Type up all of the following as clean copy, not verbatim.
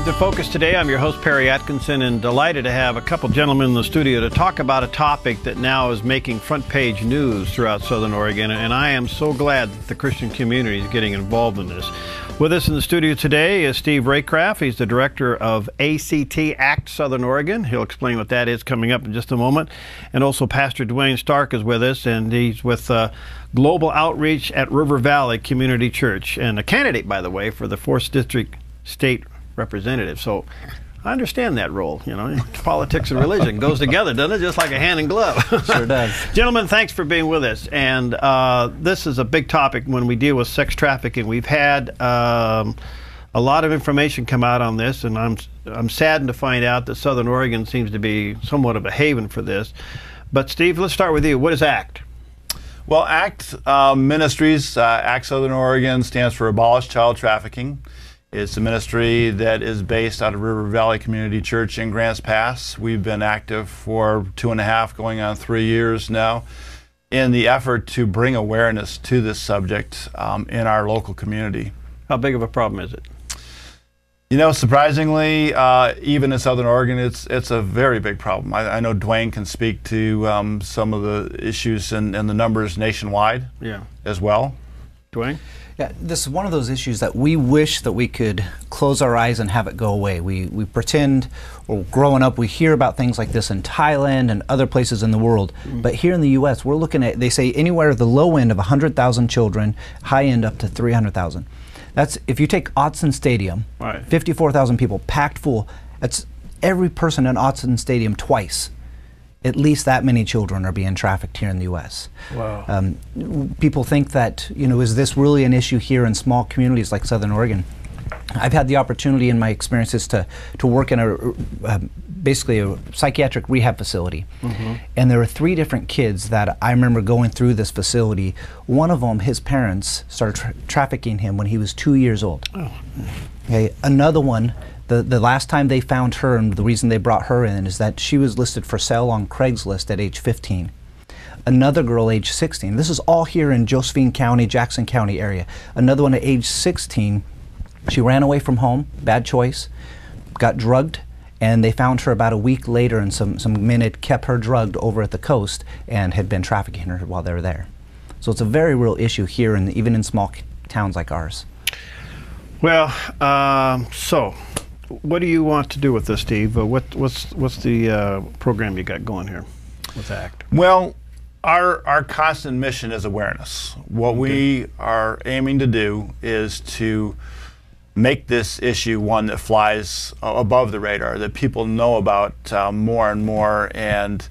Welcome to Focus Today. I'm your host, Perry Atkinson, and delighted to have a couple gentlemen in the studio to talk about a topic that now is making front page news throughout Southern Oregon, and I am so glad that the Christian community is getting involved in this. With us in the studio today is Steve Raycraft. He's the director of ACT Southern Oregon. He'll explain what that is coming up in just a moment. And also Pastor Duane Stark is with us, and he's with Global Outreach at River Valley Community Church, and a candidate, by the way, for the 4th District State Representative. So I understand that role. You know, politics and religion goes together, doesn't it? Just like a hand and glove. Sure does. Gentlemen, thanks for being with us. And this is a big topic when we deal with sex trafficking. We've had a lot of information come out on this, and I'm saddened to find out that Southern Oregon seems to be somewhat of a haven for this. But Steve, let's start with you. What is ACT? Well, ACT Ministries, ACT Southern Oregon stands for Abolish Child Trafficking. It's a ministry that is based out of River Valley Community Church in Grants Pass. We've been active for 2.5, going on 3 years now, in the effort to bring awareness to this subject in our local community. How big of a problem is it? You know, surprisingly, even in Southern Oregon, it's a very big problem. I know Duane can speak to some of the issues and the numbers nationwide as well. Duane? Yeah, this is one of those issues that we wish that we could close our eyes and have it go away. We pretend, or growing up, we hear about things like this in Thailand and other places in the world. But here in the U.S., we're looking at, they say anywhere at the low end of 100,000 children, high end up to 300,000. That's, if you take Autzen Stadium, 54,000 people, packed full, that's every person in Autzen Stadium twice. At least that many children are being trafficked here in the U.S. Wow. People think that, you know, is this really an issue here in small communities like Southern Oregon? I've had the opportunity in my experiences to work in basically a psychiatric rehab facility. And there were 3 different kids that I remember going through this facility. One of them, his parents started trafficking him when he was 2 years old. Okay. Another one, the last time they found her, and the reason they brought her in, is that she was listed for sale on Craigslist at age 15. Another girl, age 16. This is all here in Josephine County, Jackson County area. Another one at age 16. She ran away from home, bad choice, got drugged, and they found her about a week later, and some men had kept her drugged over at the coast and had been trafficking her while they were there. So it's a very real issue here, and even in small towns like ours. Well, so what do you want to do with this, Steve? What's the program you got going here with ACT? Well, our constant mission is awareness. What we are aiming to do is to make this issue one that flies above the radar, that people know about more and more. And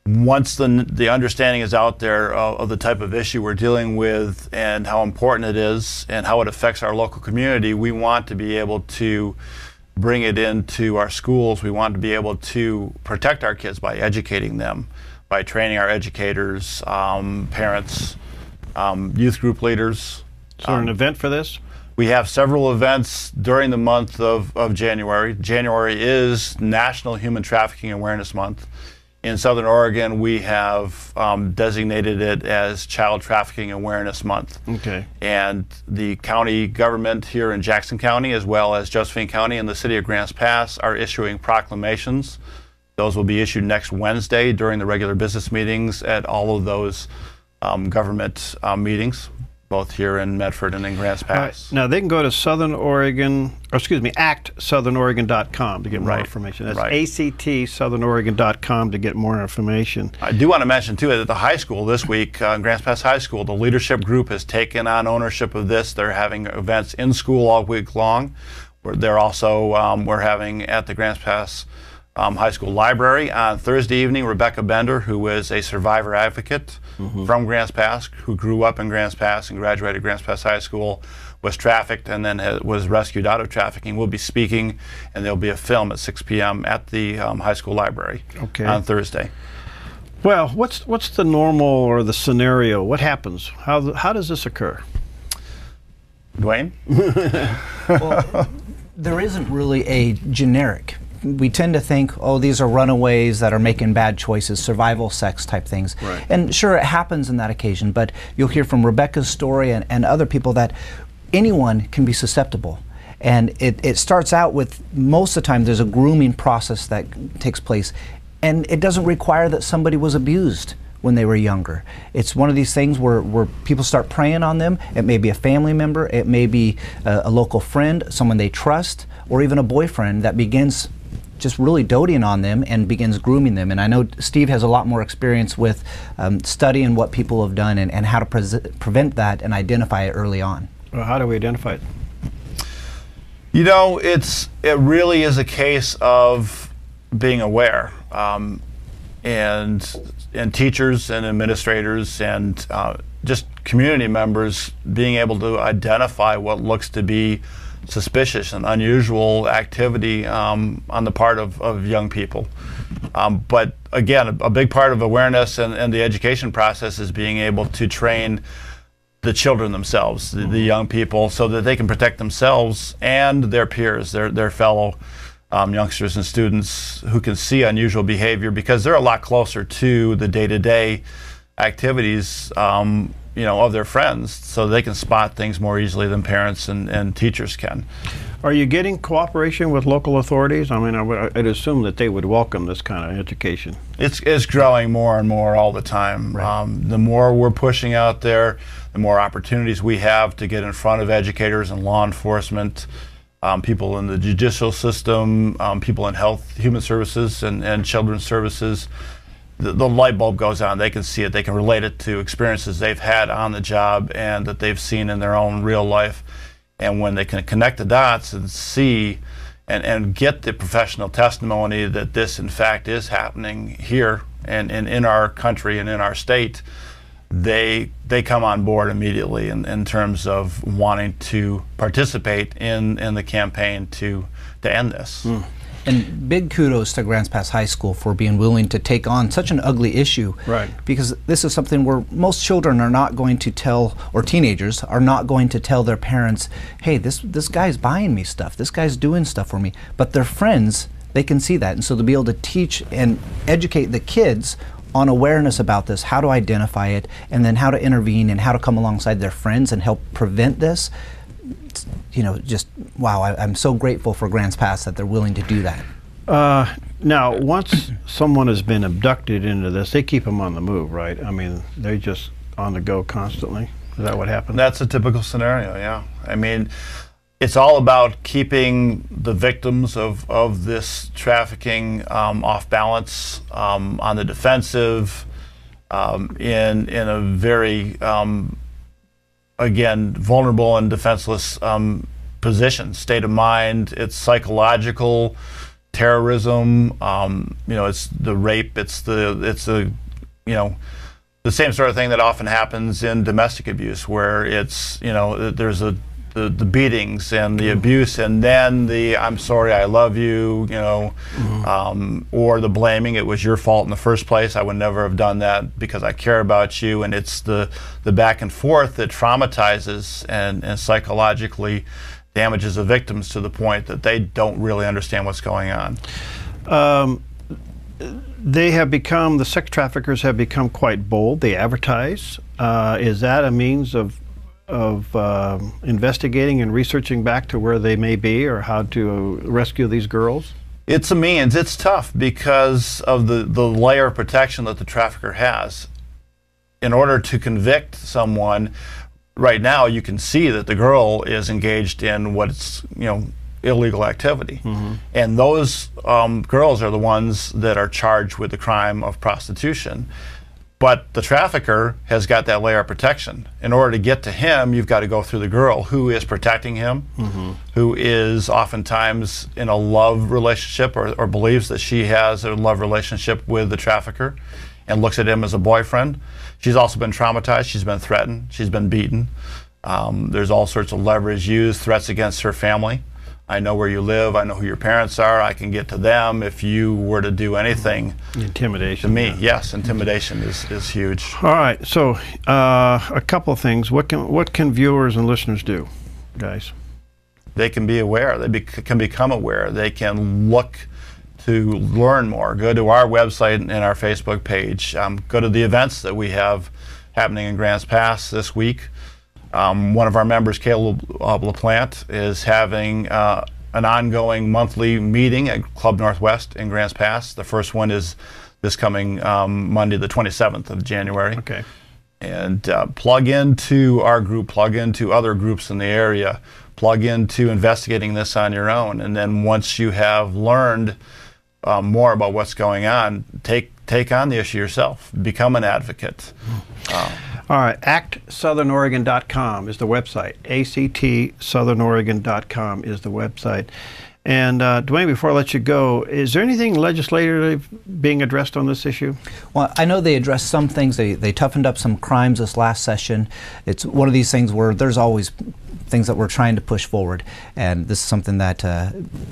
once the understanding is out there of the type of issue we're dealing with and how important it is and how it affects our local community, we want to be able to bring it into our schools. We want to be able to protect our kids by educating them, by training our educators, parents, youth group leaders. Is there an event for this? We have several events during the month of January. January is National Human Trafficking Awareness Month. In Southern Oregon, we have designated it as Child Trafficking Awareness Month. Okay. And the county government here in Jackson County, as well as Josephine County and the city of Grants Pass, are issuing proclamations. Those will be issued next Wednesday during the regular business meetings at all of those government meetings, both here in Medford and in Grants Pass. Now they can go to Southern Oregon, or excuse me, actsouthern.com to get more information. That's actsouthern.com to get more information. I do want to mention too that at the high school this week, Grants Pass High School, the leadership group has taken on ownership of this. They're having events in school all week long. They're also, we're having at the Grants Pass High School Library on Thursday evening, Rebecca Bender, who is a survivor advocate from Grants Pass, who grew up in Grants Pass and graduated Grants Pass High School, was trafficked and then was rescued out of trafficking, will be speaking, and there'll be a film at 6 p.m. at the high school library on Thursday. Well, what's the normal or the scenario? What happens? How does this occur? Duane? Well, there isn't really a generic. We tend to think, oh, these are runaways that are making bad choices, survival sex type things. Right. And sure, it happens in that occasion, but you'll hear from Rebecca's story and other people that anyone can be susceptible. And it starts out with, most of the time, there's a grooming process that takes place. And it doesn't require that somebody was abused when they were younger. It's one of these things where people start preying on them. It may be a family member, it may be a local friend, someone they trust, or even a boyfriend that begins just really doting on them and begins grooming them. And I know Steve has a lot more experience with studying what people have done and how to prevent that and identify it early on. Well, how do we identify it? You know, it really is a case of being aware, and teachers and administrators and just community members being able to identify what looks to be suspicious and unusual activity on the part of young people. But again, a big part of awareness and the education process is being able to train the children themselves, the young people, so that they can protect themselves and their peers, their fellow youngsters and students who can see unusual behavior, because they're a lot closer to the day-to-day activities of their friends, so they can spot things more easily than parents and teachers can. Are you getting cooperation with local authorities? I mean, I'd assume that they would welcome this kind of education. It's growing more and more all the time. Right. The more we're pushing out there, the more opportunities we have to get in front of educators and law enforcement, people in the judicial system, people in health, human services, and children's services. The light bulb goes on. They can see it. They can relate it to experiences they've had on the job and that they've seen in their own real life. And when they can connect the dots and see and get the professional testimony that this, in fact, is happening here and in our country and in our state, they come on board immediately in terms of wanting to participate in the campaign to end this. And big kudos to Grants Pass High School for being willing to take on such an ugly issue. Right. Because this is something where most children are not going to tell, or teenagers are not going to tell their parents, hey, this guy's buying me stuff, this guy's doing stuff for me. But their friends, they can see that. And so to be able to teach and educate the kids on awareness about this, how to identify it, and then how to intervene and how to come alongside their friends and help prevent this, just wow, I'm so grateful for Grants Pass that they're willing to do that. Now, once someone has been abducted into this, they keep them on the move, right? I mean, they're just on the go constantly. Is that what happens? That's a typical scenario, yeah. I mean, it's all about keeping the victims of this trafficking off balance, on the defensive, in a very again, vulnerable and defenseless position, state of mind. It's psychological terrorism. It's the rape. It's the same sort of thing that often happens in domestic abuse, where it's there's the beatings and the abuse, and then the "I'm sorry, I love you," or the blaming. It was your fault in the first place. I would never have done that because I care about you. And it's the back and forth that traumatizes and psychologically damages the victims to the point that they don't really understand what's going on. The sex traffickers have become quite bold. They advertise. Is that a means of investigating and researching back to where they may be or how to rescue these girls? It's a means. It's tough because of the layer of protection that the trafficker has. In order to convict someone, right now you can see that the girl is engaged in what's illegal activity. And those girls are the ones that are charged with the crime of prostitution. But the trafficker has got that layer of protection. In order to get to him, you've got to go through the girl who is protecting him, who is oftentimes in a love relationship or believes that she has a love relationship with the trafficker and looks at him as a boyfriend. She's also been traumatized. She's been threatened. She's been beaten. There's all sorts of leverage used, threats against her family. I know where you live. I know who your parents are. I can get to them if you were to do anything. Intimidation. To me, yes, intimidation is huge. All right, so a couple of things. What can viewers and listeners do, guys? They can be aware. They can become aware. They can look to learn more. Go to our website and our Facebook page. Go to the events that we have happening in Grants Pass this week. One of our members, Caleb LaPlante, is having an ongoing monthly meeting at Club Northwest in Grants Pass. The first one is this coming Monday, the 27th of January. Okay. And plug into our group, plug into other groups in the area, plug into investigating this on your own. And then once you have learned more about what's going on, take on the issue yourself. Become an advocate. All right, actsouthernoregon.com is the website. actsouthernoregon.com is the website. And Duane, before I let you go, is there anything legislatively being addressed on this issue? Well, I know they addressed some things. They toughened up some crimes this last session. It's one of these things where there's always things that we're trying to push forward. And this is something that,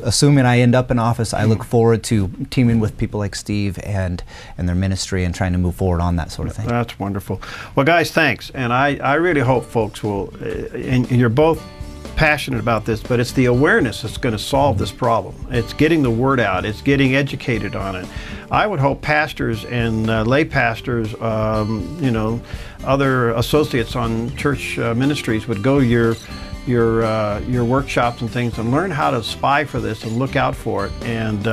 assuming I end up in office, I look forward to teaming with people like Steve and their ministry and trying to move forward on that sort of thing. That's wonderful. Well, guys, thanks. And I really hope folks will, and you're both passionate about this, but it's the awareness that's going to solve this problem. It's getting the word out. It's getting educated on it. I would hope pastors and lay pastors, you know, other associates on church ministries would go to your workshops and things and learn how to spy for this and look out for it. And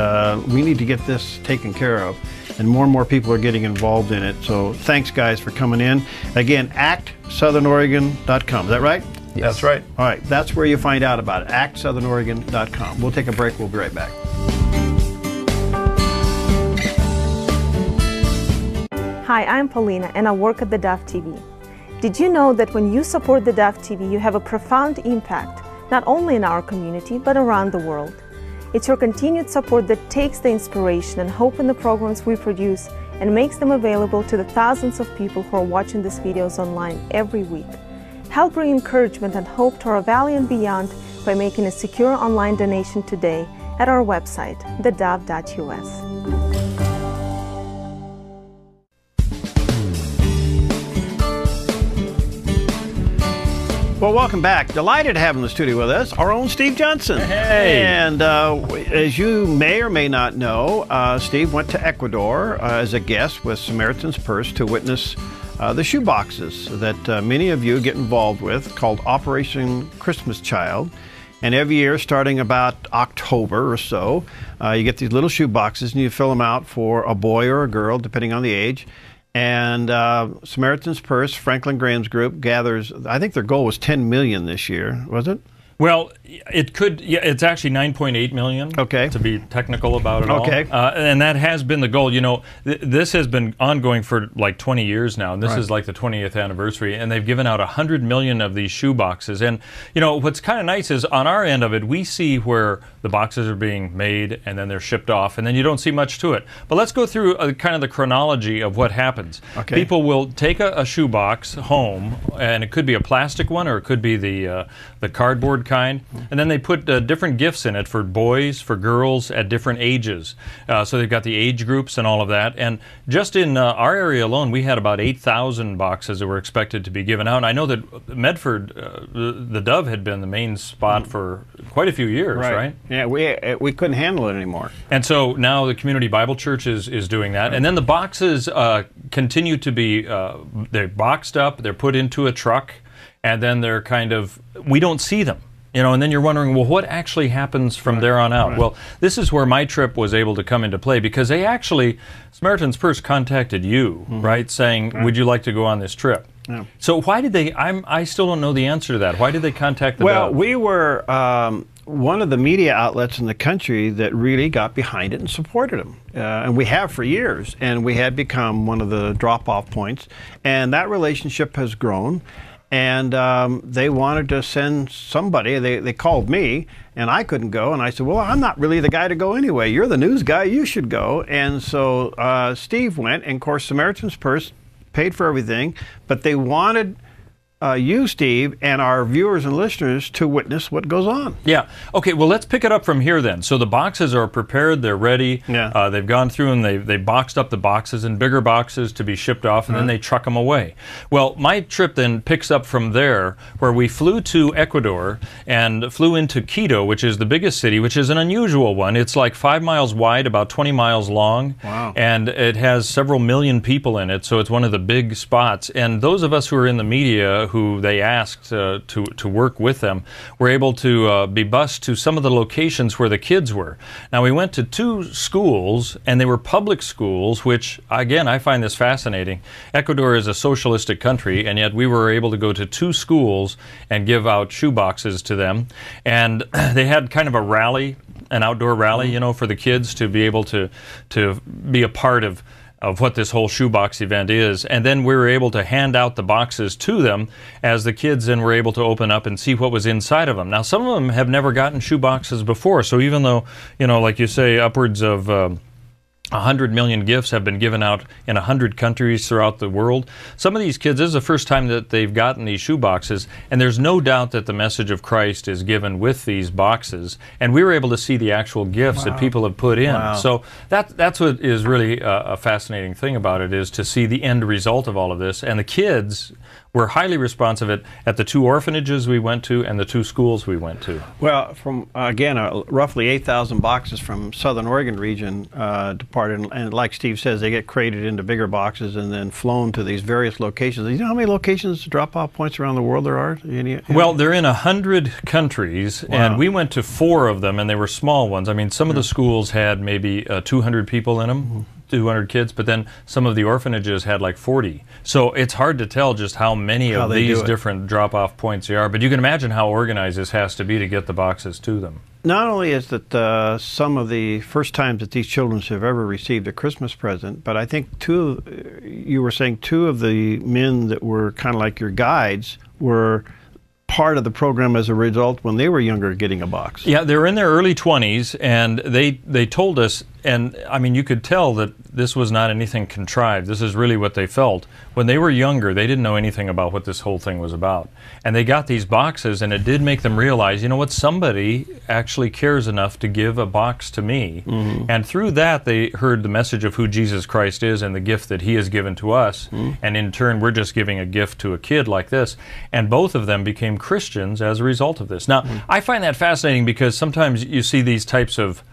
we need to get this taken care of. And more people are getting involved in it. So thanks, guys, for coming in. Again, actsouthernoregon.com. Is that right? Yes. That's right. All right, that's where you find out about it, actsouthernoregon.com. We'll take a break. We'll be right back. Hi, I'm Paulina, and I work at theDove TV. Did you know that when you support theDove TV, you have a profound impact, not only in our community, but around the world? It's your continued support that takes the inspiration and hope in the programs we produce and makes them available to the thousands of people who are watching these videos online every week. Help bring encouragement and hope to our valley and beyond by making a secure online donation today at our website, thedove.us. Well, welcome back. Delighted to have in the studio with us our own Steve Johnson. Hey! And as you may or may not know, Steve went to Ecuador as a guest with Samaritan's Purse to witness the shoe boxes that many of you get involved with, called Operation Christmas Child. And every year, starting about October or so, you get these little shoe boxes and you fill them out for a boy or a girl, depending on the age. And Samaritan's Purse, Franklin Graham's group, gathers, I think their goal was 10 million this year, was it? Well, it could, yeah, it's actually 9.8 million, okay, to be technical about it all. Okay. And that has been the goal. You know, this has been ongoing for like 20 years now, and this Right. is like the 20th anniversary, and they've given out 100 million of these shoe boxes. And, you know, what's kind of nice is on our end of it, we see where the boxes are being made, and then they're shipped off, and then you don't see much to it. But let's go through kind of the chronology of what happens. Okay. People will take a shoe box home, and it could be a plastic one, or it could be the cardboard kind, and then they put different gifts in it for boys, for girls at different ages. So they've got the age groups and all of that. And just in our area alone, we had about 8,000 boxes that were expected to be given out. And I know that Medford, the Dove had been the main spot for quite a few years, right? Yeah, we couldn't handle it anymore. And so now the Community Bible Church is doing that. And then the boxes continue to be, they're boxed up, they're put into a truck, and then they're kind of, we don't see them. You know, and then you're wondering, well, what actually happens from there on out? Right. Well, this is where my trip was able to come into play, because they actually, Samaritan's Purse contacted you, right, saying, would you like to go on this trip? Yeah. So why did they, I still don't know the answer to that. Why did they contact the Well, Dove? we were one of the media outlets in the country that really got behind it and supported them. And we have for years, and we had become one of the drop-off points. And that relationship has grown. And they wanted to send somebody. They called me, and I couldn't go. And I said, well, I'm not really the guy to go anyway. You're the news guy. You should go. And so Steve went, and of course, Samaritan's Purse paid for everything. But they wanted you, Steve, and our viewers and listeners to witness what goes on. Yeah. Okay, well, let's pick it up from here then. So the boxes are prepared, they're ready. Yeah. They've gone through and they boxed up the boxes in bigger boxes to be shipped off, and then they truck them away. Well, my trip then picks up from there, where we flew to Ecuador and flew into Quito, which is the biggest city, which is an unusual one. It's like 5 miles wide, about 20 miles long. Wow. And it has several million people in it, so it's one of the big spots. And those of us who are in the media who they asked to work with them, were able to be bused to some of the locations where the kids were. Now, we went to 2 schools, and they were public schools, which, again, I find this fascinating. Ecuador is a socialistic country, and yet we were able to go to 2 schools and give out shoe boxes to them. And they had kind of a rally, an outdoor rally, you know, for the kids to be able to be a part of what this whole shoebox event is. And then we were able to hand out the boxes to them as the kids then were able to open up and see what was inside of them. Now, some of them have never gotten shoe boxes before, so even though, you know, like you say, upwards of 100 million gifts have been given out in 100 countries throughout the world. Some of these kids, this is the first time that they've gotten these shoe boxes, and there's no doubt that the message of Christ is given with these boxes. And we were able to see the actual gifts that people have put in. So that's what is really a fascinating thing about it, is to see the end result of all of this. And the kids were highly responsive at the 2 orphanages we went to and the 2 schools we went to. Well, from again, roughly 8,000 boxes from Southern Oregon region departed, and like Steve says, they get crated into bigger boxes and then flown to these various locations. Do you know how many locations, drop-off points around the world there are? Well, they're in 100 countries, and we went to 4 of them, and they were small ones. I mean, some of the schools had maybe 200 people in them. 200 kids, but then some of the orphanages had like 40. So it's hard to tell just how many of these different drop-off points there are, but you can imagine how organized this has to be to get the boxes to them. Not only is that some of the first times that these children have ever received a Christmas present, but I think you were saying 2 of the men that were kind of like your guides were part of the program as a result when they were younger getting a box. Yeah, they were in their early 20s, and they told us, and I mean, you could tell that this was not anything contrived. This is really what they felt. When they were younger, they didn't know anything about what this whole thing was about. And they got these boxes, and it did make them realize, you know what, somebody actually cares enough to give a box to me. And through that, they heard the message of who Jesus Christ is and the gift that he has given to us. And in turn, we're just giving a gift to a kid like this. And both of them became Christians as a result of this. Now, I find that fascinating because sometimes you see these types of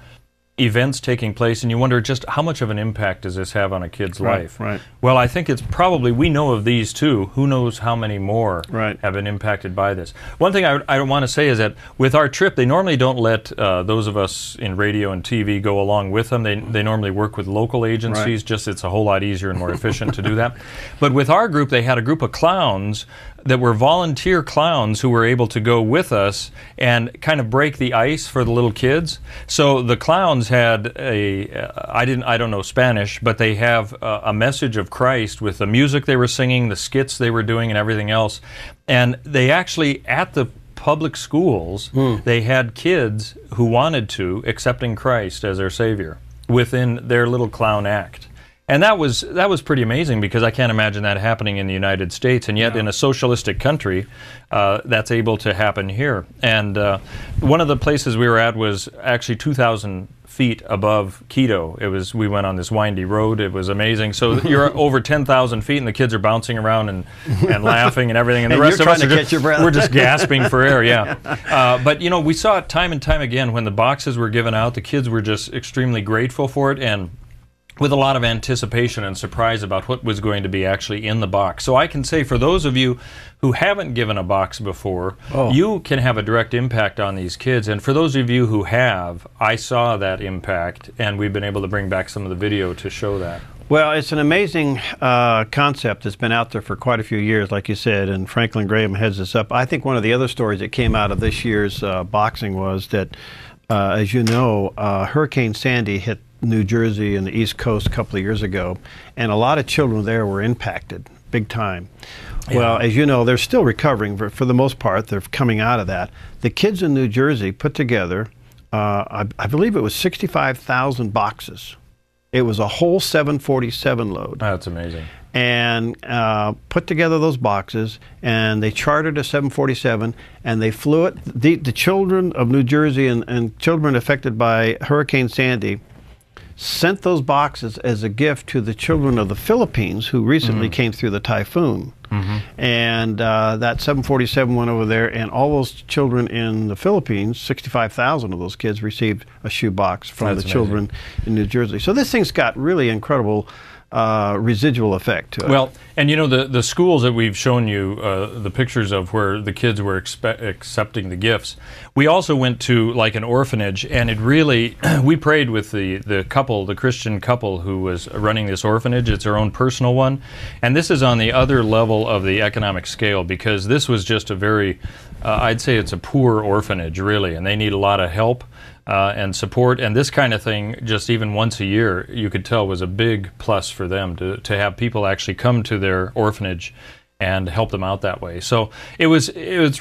events taking place and you wonder just how much of an impact does this have on a kid's life. Well, I think it's probably, we know of these 2, who knows how many more have been impacted by this. One thing I want to say is that with our trip, they normally don't let those of us in radio and TV go along with them. They normally work with local agencies, just it's a whole lot easier and more efficient to do that. But with our group, they had a group of clowns that were volunteer clowns who were able to go with us and kind of break the ice for the little kids. So the clowns had I don't know Spanish, but they have a message of Christ with the music they were singing, the skits they were doing, and everything else. And they actually, at the public schools, they had kids who wanted to, accepting Christ as their Savior within their little clown act. And that was pretty amazing, because I can't imagine that happening in the United States, and yet in a socialistic country, that's able to happen here. And one of the places we were at was actually 2,000 feet above Quito. We went on this windy road. It was amazing. So you're over 10,000 feet, and the kids are bouncing around and laughing and everything, and the rest of us we're just gasping for air. But you know, we saw it time and time again when the boxes were given out. The kids were just extremely grateful for it, and with a lot of anticipation and surprise about what was going to be actually in the box. So I can say, for those of you who haven't given a box before, you can have a direct impact on these kids. And for those of you who have, I saw that impact, and we've been able to bring back some of the video to show that. Well, it's an amazing concept that's been out there for quite a few years, like you said, and Franklin Graham heads this up. I think one of the other stories that came out of this year's boxing was that, as you know, Hurricane Sandy hit New Jersey and the East Coast a couple of years ago, and a lot of children there were impacted big time. Well, as you know, they're still recovering for the most part. They're coming out of that. The kids in New Jersey put together, I believe it was 65,000 boxes. It was a whole 747 load. That's amazing. And put together those boxes, and they chartered a 747, and they flew it. The children of New Jersey and children affected by Hurricane Sandy sent those boxes as a gift to the children of the Philippines who recently came through the typhoon. And that 747 went over there, and all those children in the Philippines, 65,000 of those kids, received a shoe box from the children in New Jersey. So this thing's got really incredible residual effect to it. Well, and you know, the schools that we've shown you the pictures of where the kids were accepting the gifts, we also went to like an orphanage, and it really, we prayed with the couple, the Christian couple who was running this orphanage. It's their own personal one, and this is on the other level of the economic scale, because this was just a very, I'd say it's a poor orphanage really, and they need a lot of help and support, and this kind of thing, just even once a year, you could tell was a big plus for them to have people actually come to their orphanage and help them out that way. So it was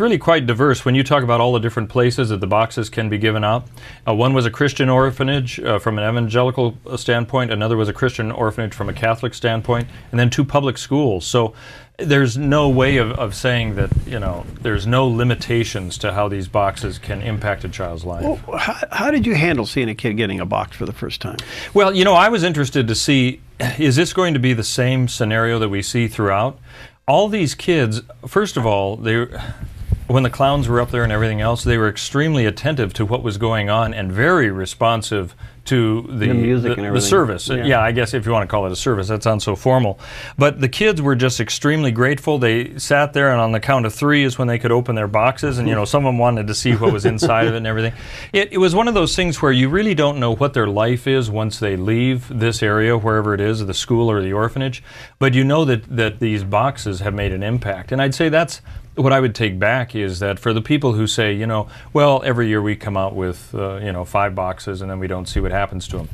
really quite diverse. When you talk about all the different places that the boxes can be given out, one was a Christian orphanage from an evangelical standpoint, another was a Christian orphanage from a Catholic standpoint, and then 2 public schools. So there's no way of saying that, you know, there's no limitations to how these boxes can impact a child's life. Well, how did you handle seeing a kid getting a box for the first time? Well, you know, I was interested to see, is this going to be the same scenario that we see throughout? All these kids, first of all, when the clowns were up there and everything else, they were extremely attentive to what was going on and very responsive to the music and the service. Yeah, I guess if you want to call it a service, that sounds so formal. But the kids were just extremely grateful. They sat there, and on the count of 3 is when they could open their boxes, and you know, some of them wanted to see what was inside of it and everything. It was one of those things where you really don't know what their life is once they leave this area, wherever it is, the school or the orphanage, but you know that these boxes have made an impact. And I'd say that's what I would take back, is that for the people who say, you know, well, every year we come out with, you know, 5 boxes and then we don't see what happens to them.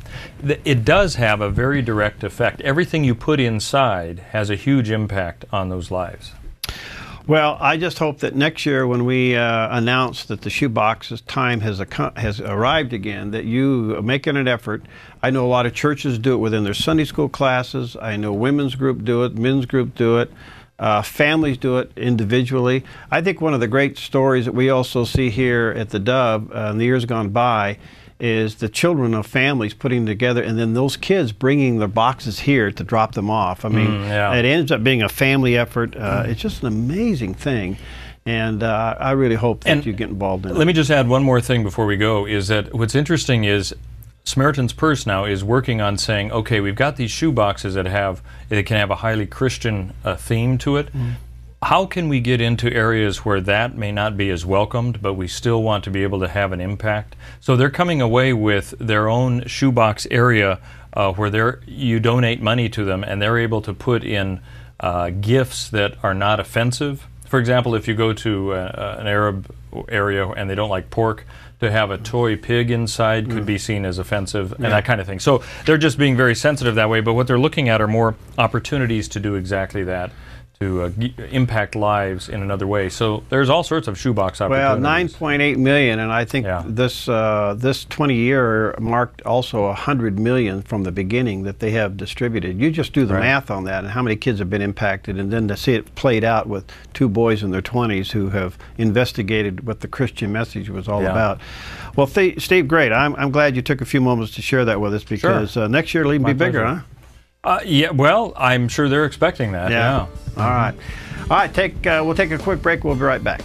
It does have a very direct effect. Everything you put inside has a huge impact on those lives. Well, I just hope that next year when we announce that the shoebox's time has arrived again, that you make it an effort. I know a lot of churches do it within their Sunday school classes. I know women's group do it, men's group do it. Families do it individually. I think one of the great stories that we also see here at the Dove in the years gone by is the children of families putting together, and then those kids bringing their boxes here to drop them off. I mean, it ends up being a family effort. It's just an amazing thing. And I really hope that you get involved in it. Let me just add one more thing before we go, is that what's interesting is Samaritan's Purse now is working on saying, okay, we've got these shoe boxes that can have a highly Christian theme to it. How can we get into areas where that may not be as welcomed, but we still want to be able to have an impact? So they're coming away with their own shoebox area where you donate money to them, and they're able to put in gifts that are not offensive. For example, if you go to an Arab area and they don't like pork, to have a toy pig inside could be seen as offensive, and that kind of thing. So they're just being very sensitive that way, but what they're looking at are more opportunities to do exactly that, to impact lives in another way. So there's all sorts of shoebox opportunities. Well, 9.8 million, and I think this 20-year marked also 100 million from the beginning that they have distributed. You just do the math on that and how many kids have been impacted, and then to see it played out with 2 boys in their 20s who have investigated what the Christian message was all about. Well, Steve, great. I'm glad you took a few moments to share that with us, because next year it'll even be bigger, huh? Yeah, well, I'm sure they're expecting that. Yeah. All right. All right, we'll take a quick break. We'll be right back.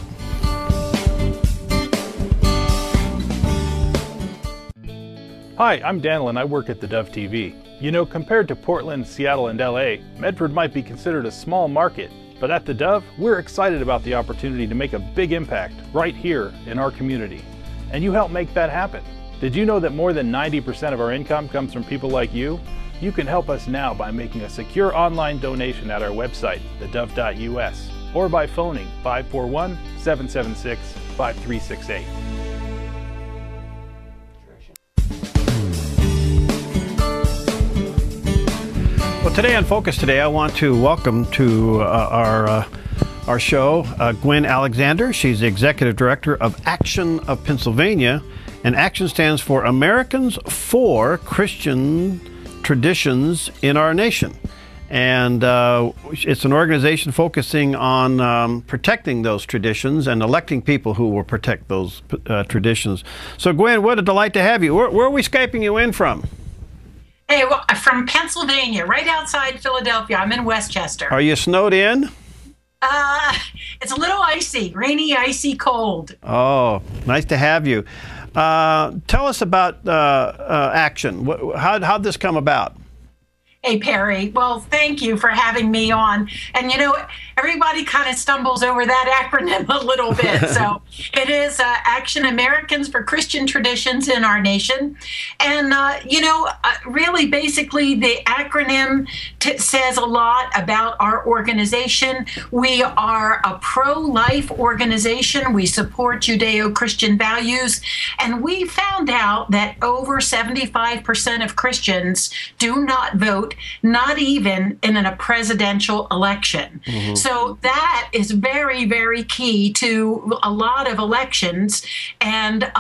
Hi, I'm Daniel and I work at theDove TV. You know, compared to Portland, Seattle, and LA, Medford might be considered a small market, but at theDove, we're excited about the opportunity to make a big impact right here in our community. And you help make that happen. Did you know that more than 90% of our income comes from people like you? You can help us now by making a secure online donation at our website, thedove.us, or by phoning 541-776-5368. Well, today on Focus Today, I want to welcome to our show Gwenne Alexander. She's the Executive Director of Action of Pennsylvania, and Action stands for Americans for Christian Traditions in Our Nation. And it's an organization focusing on protecting those traditions and electing people who will protect those traditions. So Gwen, what a delight to have you. Where are we Skyping you in from? Hey, well, from Pennsylvania, right outside Philadelphia. I'm in Westchester. Are you snowed in? It's a little icy, rainy, icy, cold. Oh, nice to have you. Tell us about Action. How'd this come about? Hey, Perry. Well, thank you for having me on. And you know, everybody kind of stumbles over that acronym a little bit. So it is Action Americans for Christian Traditions in Our Nation. And, really, basically, the acronym says a lot about our organization. We are a pro-life organization. We support Judeo-Christian values. And we found out that over 75% of Christians do not vote, not even in a presidential election. Mm-hmm. So that is very, very key to a lot of elections. And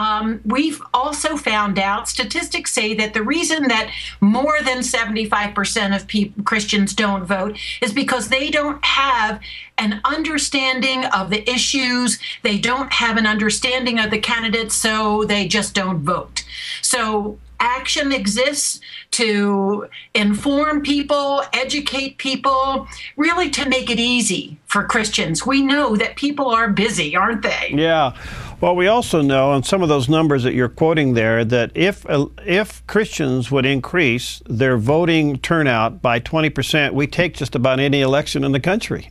we've also found out, statistics say that the reason that more than 75% of Christians don't vote is because they don't have an understanding of the issues, they don't have an understanding of the candidates, so they just don't vote. So Action exists to inform people, educate people, really to make it easy for Christians. We know that people are busy, aren't they? Yeah. Well, we also know, and some of those numbers that you're quoting there, that if Christians would increase their voting turnout by 20%, we take just about any election in the country.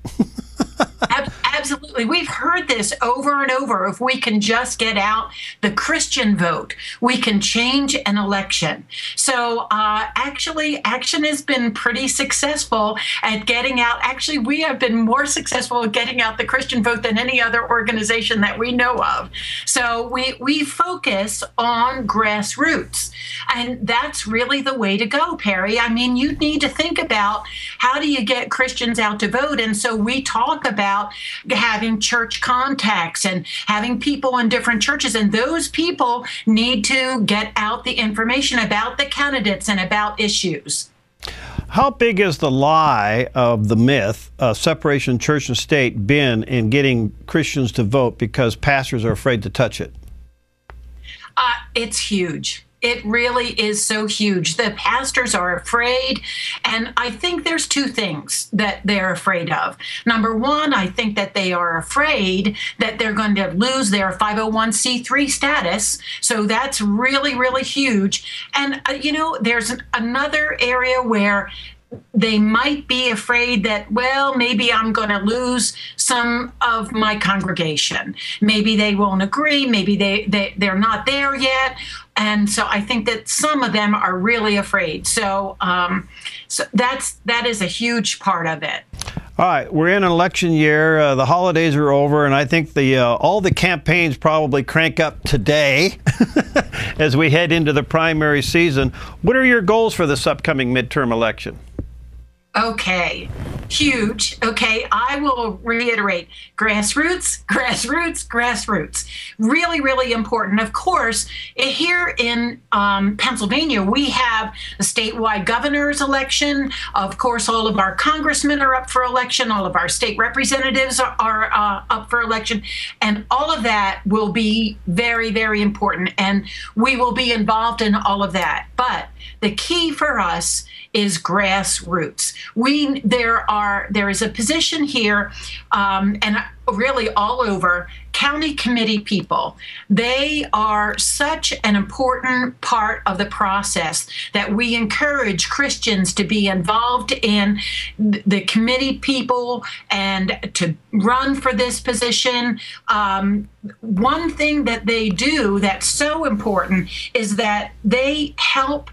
Absolutely. We've heard this over and over. If we can just get out the Christian vote, we can change an election. So actually, Action has been pretty successful at getting out. Actually, we have been more successful at getting out the Christian vote than any other organization that we know of. So we focus on grassroots. And that's really the way to go, Perry. I mean, you need to think about how do you get Christians out to vote? And so we talk about having church contacts and having people in different churches. And those people need to get out the information about the candidates and about issues. How big is the lie of the myth of separation church and state been in getting Christians to vote because pastors are afraid to touch it? It's huge. It really is so huge. The pastors are afraid, and I think there's two things that they're afraid of. Number one, I think that they are afraid that they're going to lose their 501c3 status, so that's really, really huge. And, there's another area where they might be afraid that, well, maybe I'm going to lose some of my congregation. Maybe they won't agree. Maybe they're not there yet. And so I think that some of them are really afraid. So that is a huge part of it. All right, we're in an election year. The holidays are over, and I think all the campaigns probably crank up today as we head into the primary season. What are your goals for this upcoming midterm election? Okay, huge. Okay, I will reiterate, grassroots, grassroots, grassroots. Really, really important. Of course, here in Pennsylvania, we have a statewide governor's election. Of course, all of our congressmen are up for election. All of our state representatives are up for election. And all of that will be very, very important. And we will be involved in all of that. But the key for us is grassroots. There is a position here, and really all over, county committee people. They are such an important part of the process that we encourage Christians to be involved in the committee people and to run for this position. One thing that they do that's so important is that they help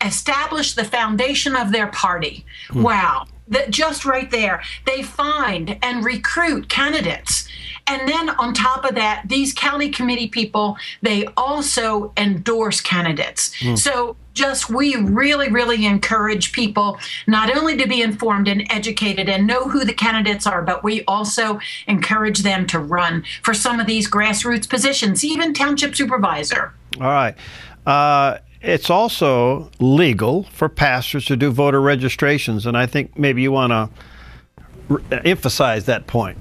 establish the foundation of their party. Wow. That just right there, they find and recruit candidates. And then on top of that, these county committee people, they also endorse candidates. So we really, really encourage people not only to be informed and educated and know who the candidates are, but we also encourage them to run for some of these grassroots positions, even township supervisor. All right. It's also legal for pastors to do voter registrations, and I think maybe you want to emphasize that point.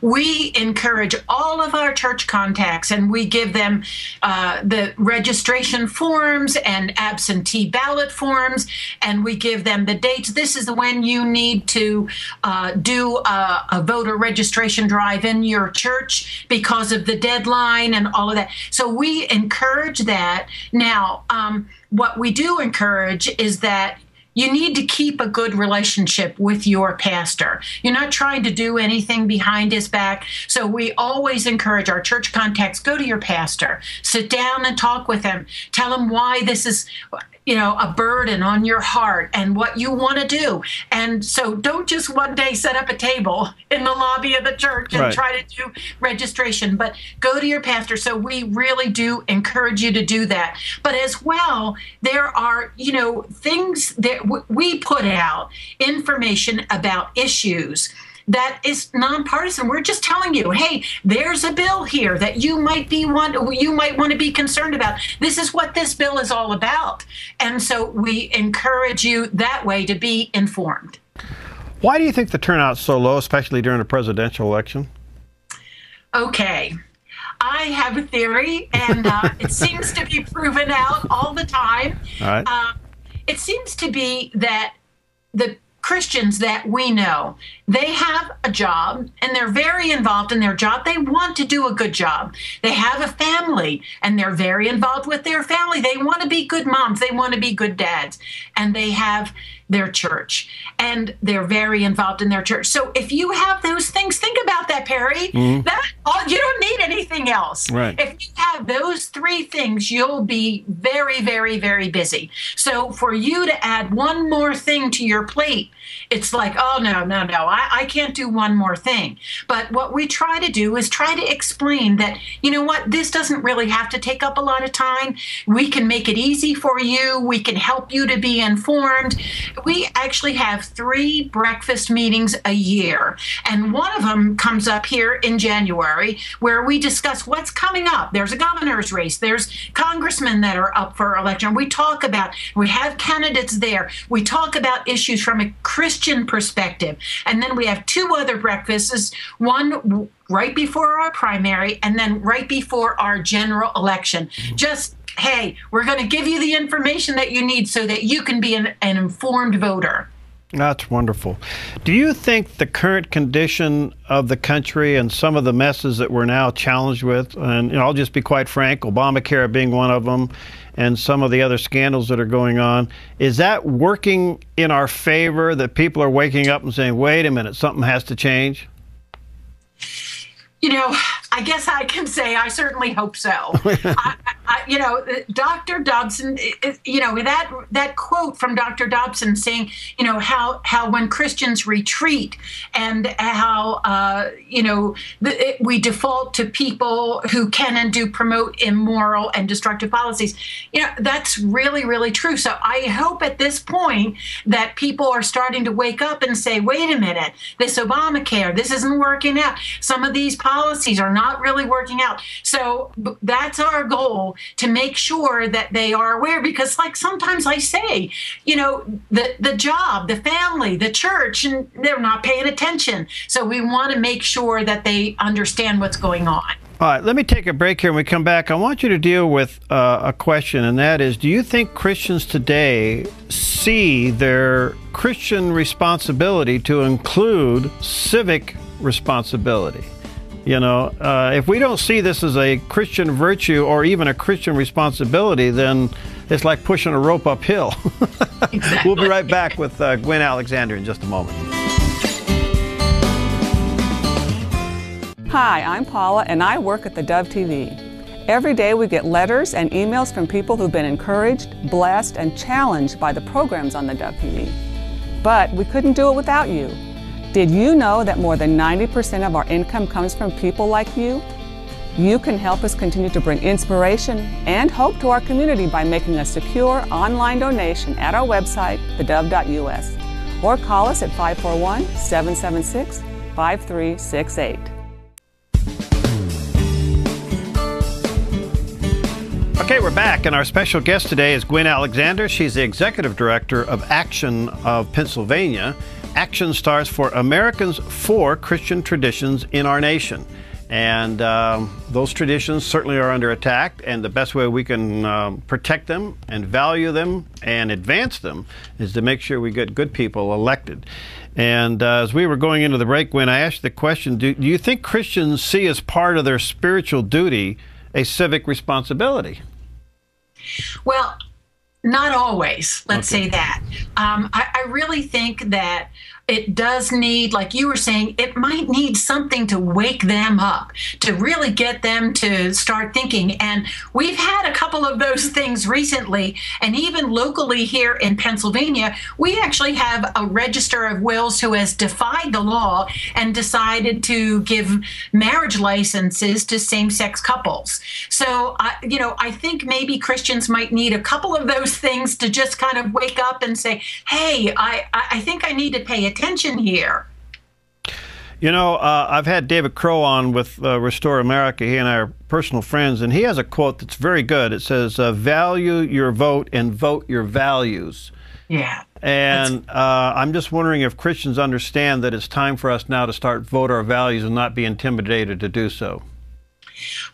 We encourage all of our church contacts, and we give them the registration forms and absentee ballot forms, and we give them the dates. This is when you need to do a voter registration drive in your church because of the deadline and all of that. So we encourage that. Now, what we do encourage is that you need to keep a good relationship with your pastor. You're not trying to do anything behind his back. So we always encourage our church contacts, go to your pastor, sit down and talk with him, tell him why this is, you know, a burden on your heart and what you want to do. And so don't just one day set up a table in the lobby of the church and try to do registration, but go to your pastor. So we really do encourage you to do that. But as well, there are, you know, things that we put out information about issues that is nonpartisan. We're just telling you, hey, there's a bill here that you might want to be concerned about. This is what this bill is all about. And so we encourage you that way to be informed. Why do you think the turnout's so low, especially during a presidential election? Okay. I have a theory, and it seems to be proven out all the time. All right. It seems to be that the Christians that we know, they have a job and they're very involved in their job. They want to do a good job. They have a family and they're very involved with their family. They want to be good moms. They want to be good dads. And they have their church and they're very involved in their church. So if you have those things, think about that, Perry. That you don't need anything else. Right. If you have those three things, you'll be very, very, very busy. So for you to add one more thing to your plate, it's like, oh, no, I can't do one more thing. But what we try to do is try to explain that, you know what, this doesn't really have to take up a lot of time. We can make it easy for you. We can help you to be informed. We actually have 3 breakfast meetings a year. And one of them comes up here in January where we discuss what's coming up. There's a governor's race. There's congressmen that are up for election. We have candidates there. We talk about issues from a Christian perspective. And then we have 2 other breakfasts, one right before our primary and then right before our general election. Just, hey, we're going to give you the information that you need so that you can be an informed voter. That's wonderful. Do you think the current condition of the country and some of the messes that we're now challenged with, and you know, I'll just be quite frank, Obamacare being one of them, and some of the other scandals that are going on, is that working in our favor, that people are waking up and saying, wait a minute, something has to change? You know, I guess I can say I certainly hope so. You know, Dr. Dobson, you know, that quote from Dr. Dobson saying, you know, how when Christians retreat and how, you know, we default to people who can and do promote immoral and destructive policies, you know, that's really, really true. So I hope at this point that people are starting to wake up and say, wait a minute, this Obamacare, this isn't working out. Some of these policies are not really working out. So that's our goal, to make sure that they are aware, because like sometimes I say, you know, the job, the family, the church, and they're not paying attention. So we want to make sure that they understand what's going on. All right, let me take a break here. When we come back, I want you to deal with a question, and that is, do you think Christians today see their Christian responsibility to include civic responsibility? You know, if we don't see this as a Christian virtue or even a Christian responsibility, then it's like pushing a rope uphill. Exactly. We'll be right back with Gwenne Alexander in just a moment. Hi, I'm Paula, and I work at theDove TV. Every day we get letters and emails from people who've been encouraged, blessed, and challenged by the programs on theDove TV. But we couldn't do it without you. Did you know that more than 90% of our income comes from people like you? You can help us continue to bring inspiration and hope to our community by making a secure online donation at our website, thedove.us, or call us at 541-776-5368. Okay, we're back, and our special guest today is Gwenne Alexander. She's the Executive Director of Action of Pennsylvania. Action stands for Americans for Christian Traditions in Our Nation. And those traditions certainly are under attack, and the best way we can protect them and value them and advance them is to make sure we get good people elected. And as we were going into the break, when I asked the question, do you think Christians see as part of their spiritual duty a civic responsibility? Well, Not always, let's say that. I really think that it does need, like you were saying, it might need something to wake them up, to really get them to start thinking. And we've had a couple of those things recently, and even locally here in Pennsylvania, we actually have a register of wills who has defied the law and decided to give marriage licenses to same-sex couples. So, you know, I think maybe Christians might need a couple of those things to just kind of wake up and say, hey, I think I need to pay attention here. You know, I've had David Crow on with Restore America. He and I are personal friends, and he has a quote that's very good. It says, value your vote and vote your values. Yeah. And I'm just wondering if Christians understand that it's time for us now to start vote our values and not be intimidated to do so.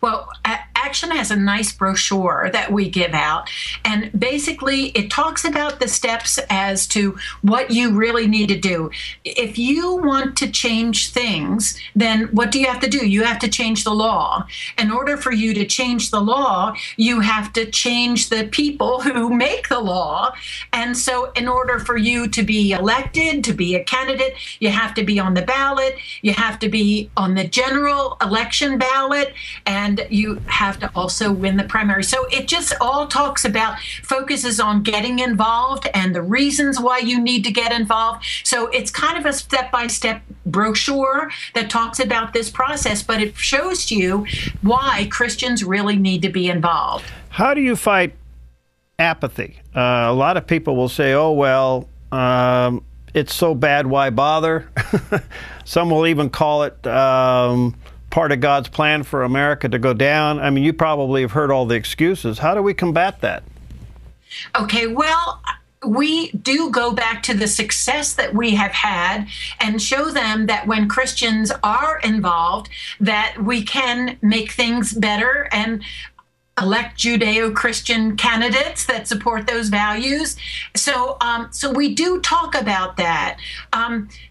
Well, Action has a nice brochure that we give out, and basically it talks about the steps as to what you really need to do. If you want to change things, then what do you have to do? You have to change the law. In order for you to change the law, you have to change the people who make the law. And so in order for you to be elected, to be a candidate, you have to be on the ballot, you have to be on the general election ballot, and you have to also win the primary. So it just all talks about, focuses on getting involved and the reasons why you need to get involved. So it's kind of a step-by-step brochure that talks about this process, but it shows you why Christians really need to be involved. How do you fight apathy? A lot of people will say, oh, well, it's so bad, why bother? Some will even call it part of God's plan for America to go down. I mean, you probably have heard all the excuses. How do we combat that? Okay, well, we do go back to the success that we have had and show them that when Christians are involved, that we can make things better and elect Judeo-Christian candidates that support those values. So, so we do talk about that.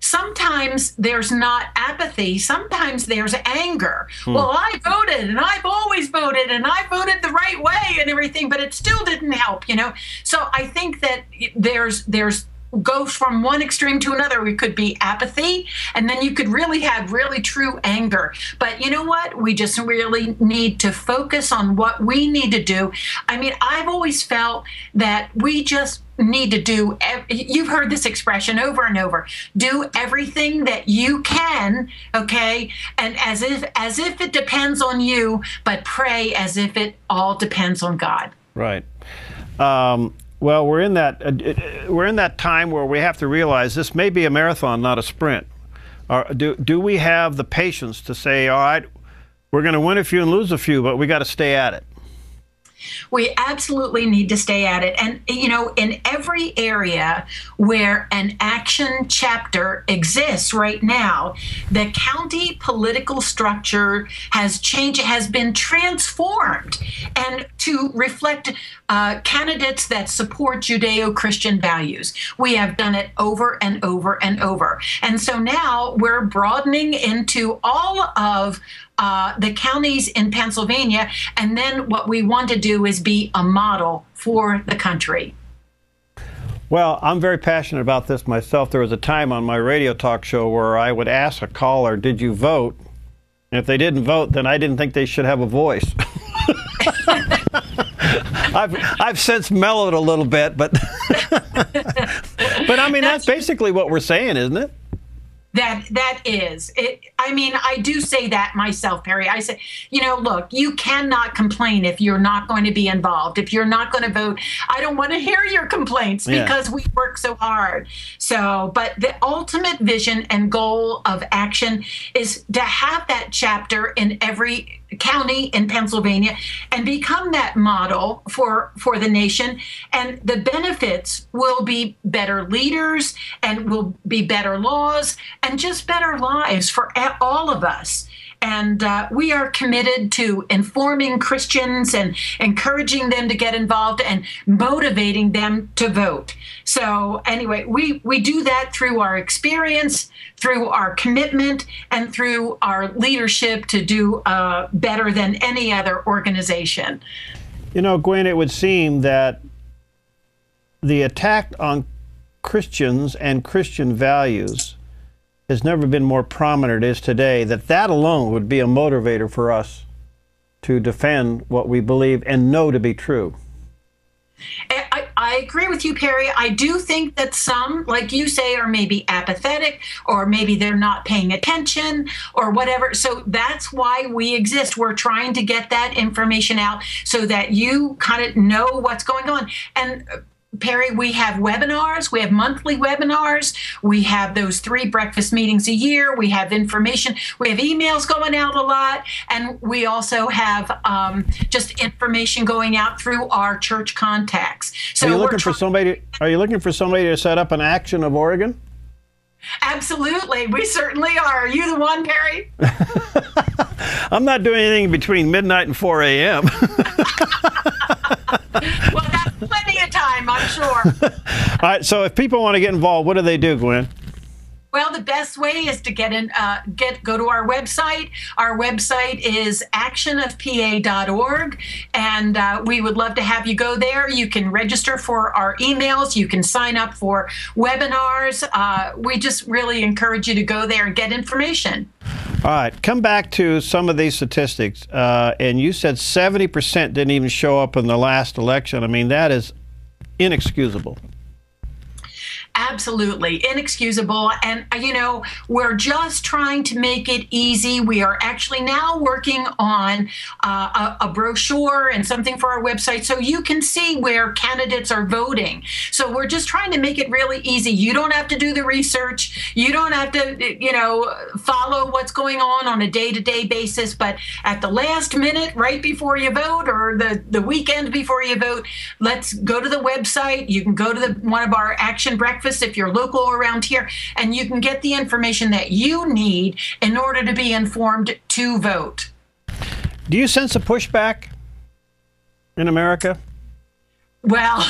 Sometimes there's not apathy. Sometimes there's anger. Well, I voted, and I've always voted, and I voted the right way and everything, but it still didn't help, you know? So I think that there's goes from one extreme to another. It could be apathy, and then you could really have really true anger. But you know what? We just really need to focus on what we need to do. I mean, I've always felt that we just need to do, you've heard this expression over and over, do everything that you can, okay? And as if it depends on you, but pray as if it all depends on God. Right. Well, we're in that time where we have to realize this may be a marathon, not a sprint. Do we have the patience to say, all right, we're going to win a few and lose a few, but we got to stay at it? We absolutely need to stay at it. And, you know, in every area where an action chapter exists right now, the county political structure has changed, has been transformed, and to reflect candidates that support Judeo-Christian values. We have done it over and over and over. And so now we're broadening into all of the counties in Pennsylvania, and then what we want to do is be a model for the country. Well, I'm very passionate about this myself. There was a time on my radio talk show where I would ask a caller, did you vote? And if they didn't vote, then I didn't think they should have a voice. I've since mellowed a little bit, but but I mean, that's basically what we're saying, isn't it? That is it. I mean, I do say that myself, Perry. I say, you know, look, you cannot complain if you're not going to be involved, if you're not going to vote. I don't want to hear your complaints because we work so hard. So, but the ultimate vision and goal of Action is to have that chapter in every county in Pennsylvania and become that model for the nation. And the benefits will be better leaders, and will be better laws, and just better lives for all of us. And we are committed to informing Christians and encouraging them to get involved and motivating them to vote. So anyway, we do that through our experience, through our commitment, and through our leadership to do better than any other organization. You know, Gwen, it would seem that the attack on Christians and Christian values has never been more prominent as today, that alone would be a motivator for us to defend what we believe and know to be true. I agree with you, Perry. I do think that some, like you say, are maybe apathetic, or maybe they're not paying attention or whatever. So that's why we exist. We're trying to get that information out so that you kind of know what's going on. And Perry, we have webinars, we have monthly webinars, we have those 3 breakfast meetings a year, we have information, we have emails going out a lot, and we also have just information going out through our church contacts. So are you looking for somebody? Are you looking for somebody to set up an Action of Oregon? Absolutely, we certainly are. Are you the one, Perry? I'm not doing anything between midnight and 4 a.m. Well, that's plenty of time, I'm sure. All right, so if people want to get involved, what do they do, Gwen? Well, the best way is to go to our website. Our website is actionofpa.org, and we would love to have you go there. You can register for our emails. You can sign up for webinars. We just really encourage you to go there and get information. All right, come back to some of these statistics. And you said 70% didn't even show up in the last election. I mean, that is inexcusable. Absolutely inexcusable. And, you know, we're just trying to make it easy. We are actually now working on a brochure and something for our website so you can see where candidates are voting. So we're just trying to make it really easy. You don't have to do the research. You don't have to, you know, follow what's going on a day-to-day basis. But at the last minute, right before you vote, or the weekend before you vote, let's go to the website. You can go to one of our Action Breakfasts if you're local around here, and you can get the information that you need in order to be informed to vote. Do you sense a pushback in America? Well,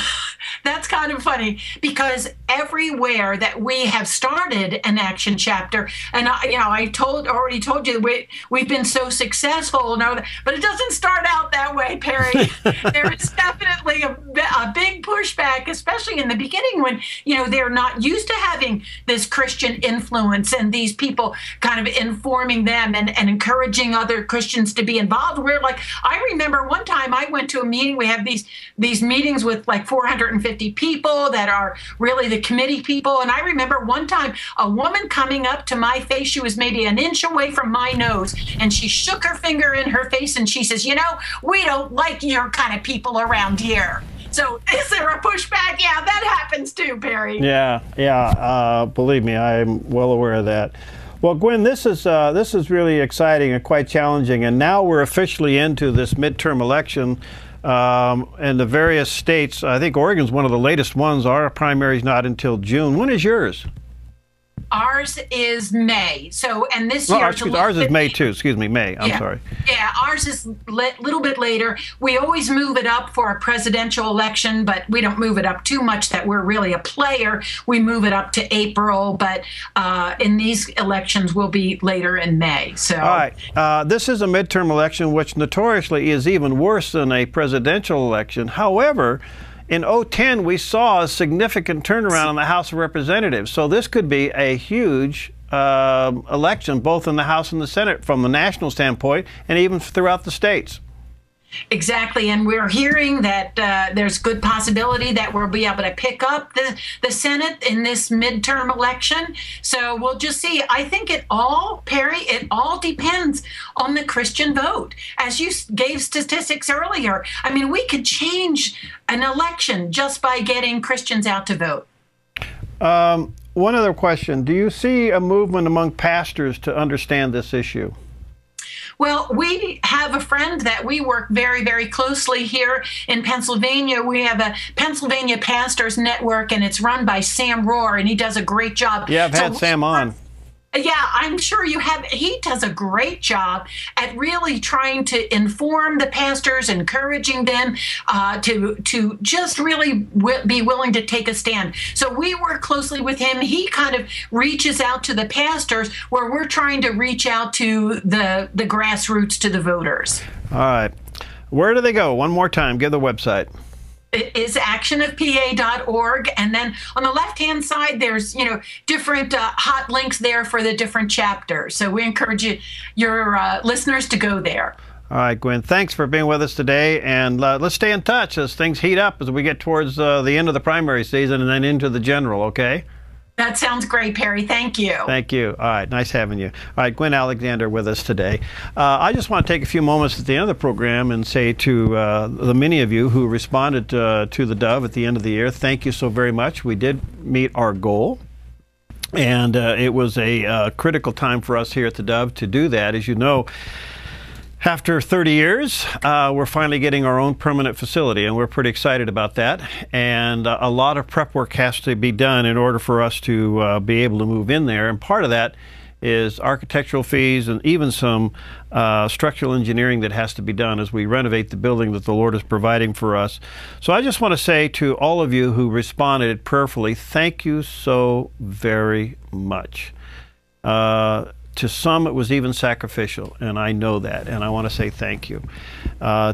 that's kind of funny, because everywhere that we have started an action chapter, and I already told you we've been so successful, but it doesn't start out that way, Perry. There is definitely a big pushback, especially in the beginning when they're not used to having this Christian influence and these people kind of informing them and encouraging other Christians to be involved. We're like, I remember one time I went to a meeting. We have these meetings with like 450 people that are really the committee people. And I remember one time a woman coming up to my face. She was maybe an inch away from my nose, and she shook her finger in her face and she says, we don't like your kind of people around here. So is there a pushback? Yeah, that happens too, Perry. Yeah. Believe me, I'm well aware of that. Well, Gwen, this is really exciting and quite challenging. And now we're officially into this midterm election. And the various states, I think Oregon's one of the latest ones. Our primary's not until June. When is yours? Ours is May. So, and this year... ours is May too. Excuse me, May. I'm sorry. Yeah, ours is a little bit later. We always move it up for a presidential election, but we don't move it up too much that we're really a player. We move it up to April, but in these elections will be later in May. So, all right. This is a midterm election, which notoriously is even worse than a presidential election. However, in 2010, we saw a significant turnaround in the House of Representatives. So this could be a huge election, both in the House and the Senate, from the national standpoint, and even throughout the states. Exactly, and we're hearing that there's good possibility that we'll be able to pick up the Senate in this midterm election. So we'll just see. I think Perry, it all depends on the Christian vote. As you gave statistics earlier, I mean, we could change an election just by getting Christians out to vote. One other question. Do you see a movement among pastors to understand this issue? Well, we have a friend that we work very, very closely here in Pennsylvania. We have a Pennsylvania Pastors Network, and it's run by Sam Rohr, and he does a great job. Yeah, I've had Sam on. Yeah, I'm sure you have. He does a great job at really trying to inform the pastors, encouraging them to just really be willing to take a stand. So we work closely with him. He kind of reaches out to the pastors where we're trying to reach out to the grassroots, to the voters. All right. Where do they go? One more time. Give the website. is actionofpa.org. And then on the left-hand side, there's, different hot links there for the different chapters. So we encourage your listeners to go there. All right, Gwen, thanks for being with us today. And let's stay in touch as things heat up as we get towards the end of the primary season and then into the general, okay? That sounds great, Perry. Thank you. Thank you. All right, nice having you. All right, Gwenne Alexander with us today. I just want to take a few moments at the end of the program and say to the many of you who responded to the Dove at the end of the year, thank you so very much. We did meet our goal. And it was a critical time for us here at the Dove to do that. As you know, after 30 years, we're finally getting our own permanent facility, and we're pretty excited about that. And a lot of prep work has to be done in order for us to be able to move in there. And part of that is architectural fees and even some structural engineering that has to be done as we renovate the building that the Lord is providing for us. So I just want to say to all of you who responded prayerfully, thank you so very much. To some, it was even sacrificial, and I know that, and I want to say thank you.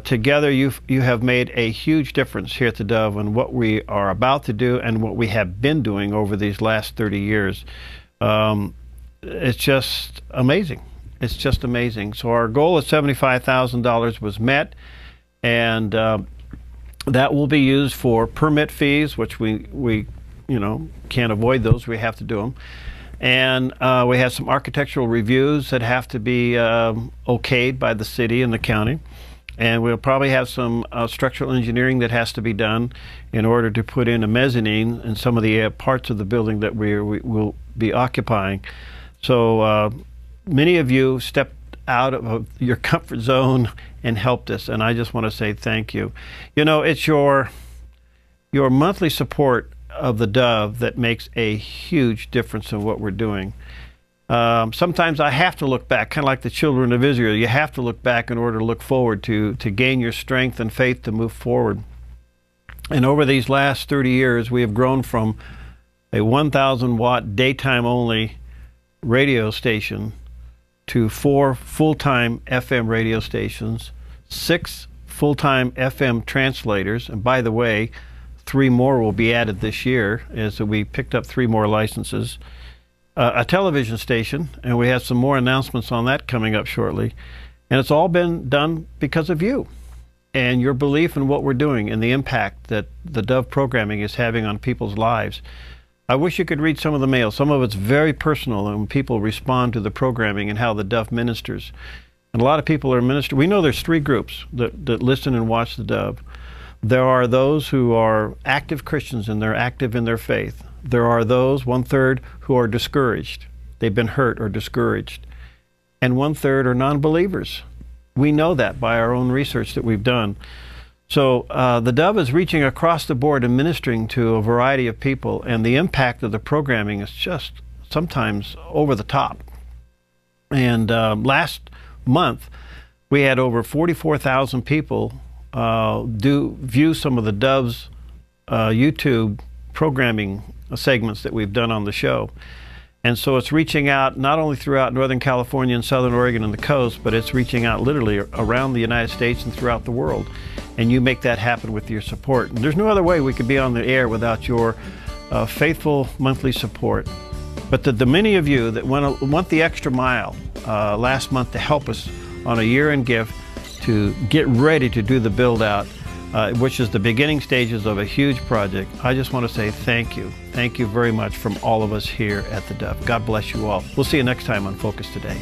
Together, you have made a huge difference here at the Dove in what we are about to do and what we have been doing over these last 30 years. It's just amazing. It's just amazing. So our goal of $75,000 was met, and that will be used for permit fees, which we can't avoid those. We have to do them. And we have some architectural reviews that have to be okayed by the city and the county. And we'll probably have some structural engineering that has to be done in order to put in a mezzanine in some of the parts of the building that we will be occupying. So many of you stepped out of your comfort zone and helped us, and I just want to say thank you. It's your monthly support of the Dove that makes a huge difference in what we're doing. Sometimes I have to look back, kind of like the children of Israel. You have to look back in order to look forward, to gain your strength and faith to move forward. And over these last 30 years, we have grown from a 1,000-watt daytime-only radio station to 4 full-time FM radio stations, 6 full-time FM translators, and by the way, 3 more will be added this year as we picked up 3 more licenses, a television station, and we have some more announcements on that coming up shortly. And it's all been done because of you and your belief in what we're doing and the impact that the Dove programming is having on people's lives. I wish you could read some of the mail. Some of it's very personal, and people respond to the programming and how the Dove ministers. And a lot of people are ministering. We know there's 3 groups that listen and watch the Dove. There are those who are active Christians and they're active in their faith. There are those, 1/3, who are discouraged. They've been hurt or discouraged. And 1/3 are non-believers. We know that by our own research that we've done. So the Dove is reaching across the board and ministering to a variety of people, and the impact of the programming is just sometimes over the top. And last month, we had over 44,000 people view some of the Dove's YouTube programming segments that we've done on the show. And so it's reaching out not only throughout Northern California and Southern Oregon and the coast, but it's reaching out literally around the United States and throughout the world. And you make that happen with your support. And there's no other way we could be on the air without your faithful monthly support. But the many of you that went the extra mile last month to help us on a year-end gift to get ready to do the build-out, which is the beginning stages of a huge project, I just want to say thank you. Thank you very much from all of us here at the Dove. God bless you all. We'll see you next time on Focus Today.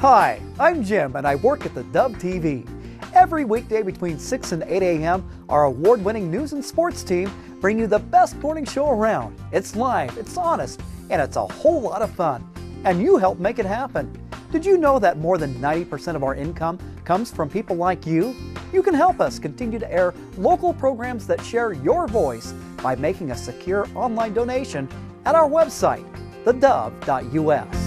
Hi, I'm Jim and I work at the Dove TV. Every weekday between 6 and 8 a.m., our award-winning news and sports team bring you the best morning show around. It's live, it's honest, and it's a whole lot of fun. And you help make it happen. Did you know that more than 90% of our income comes from people like you? You can help us continue to air local programs that share your voice by making a secure online donation at our website, thedove.us.